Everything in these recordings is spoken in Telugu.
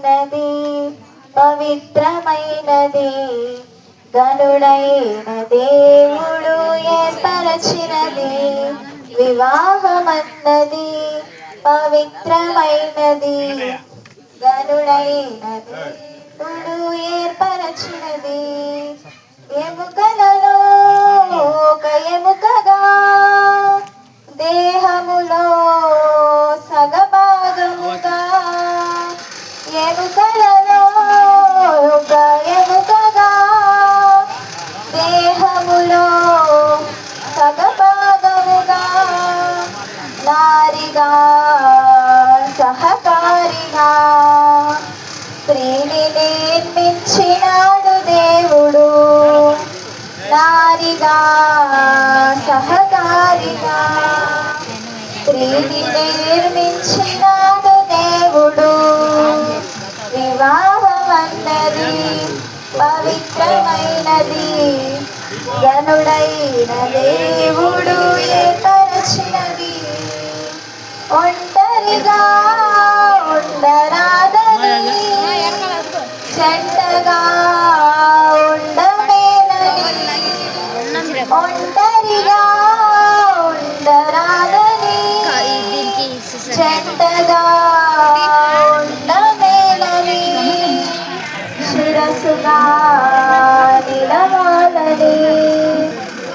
వివాహమన్నది పవిత్రమైనది, గనుడైన దేవుడు ఏర్పరచినది. వివాహమన్నది పవిత్రమైనది, గనుడైన దేవుడు ఏర్పరచినది. ఎముకలలో ఒక ఎముకగా, దేహములో సగభాగముగా, ఎముకలలో ఒక ఎముకగా, దేహములో సగభాగముగా, నారిగా సహకారిగా స్త్రీని నిర్మించినాడు దేవుడు. నారిగా సహకారిగా స్త్రీని నిర్మించినాడు దేవుడు. వివాహమన్నది పవిత్రమైనది, గనుడైన దేవుడు ఏర్పరచినది. ఒంటరిగా ఉండరాదని, జంటగా ఉండమేనని. ఒంటరిగా ఉండరాదని, జంటగా ఉండమేనని. శిరస్సుగా నిలవాలని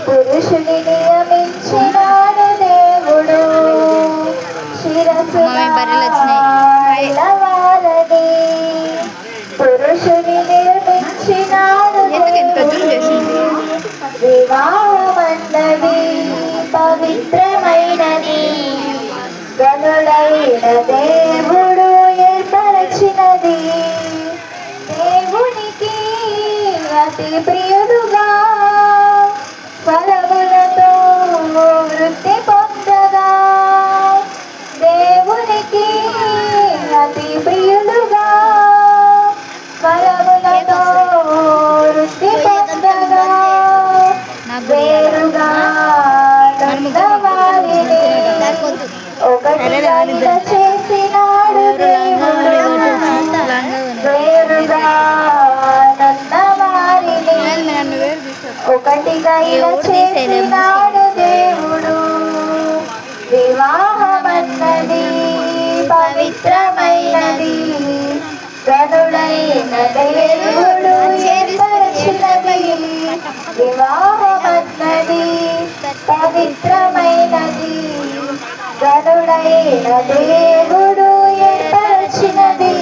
పురుషుని నియమించినాడు దేవుడు. శిరస్సుగా నిలవాలని పురుషుని నిర్మించినాడు దేవుడు. వివాహమన్నది పవిత్రమైనది, గనుడైన దేవుడు ఏర్పరచినది. దేవునికి అతి ప్రియుడుగా ఫలములతో వృద్ధి పొందగా, దేవునికి అతి ప్రియుడుగా ఫలములతో వృద్ధి పొందగా, వేరుగా వారిని ఒకటిగా చేసినాడు దేవుడు. వేరుగా వారిని ఒకటిగా చేసినాడు దేవుడు. వివాహమన్నది పవిత్రమైనది, గనుడైన దేవుడు ఏర్పరచినది. వివాహమన్నది పవిత్రమైనది, గనుడైన దేవుడు ఏర్పరచినది.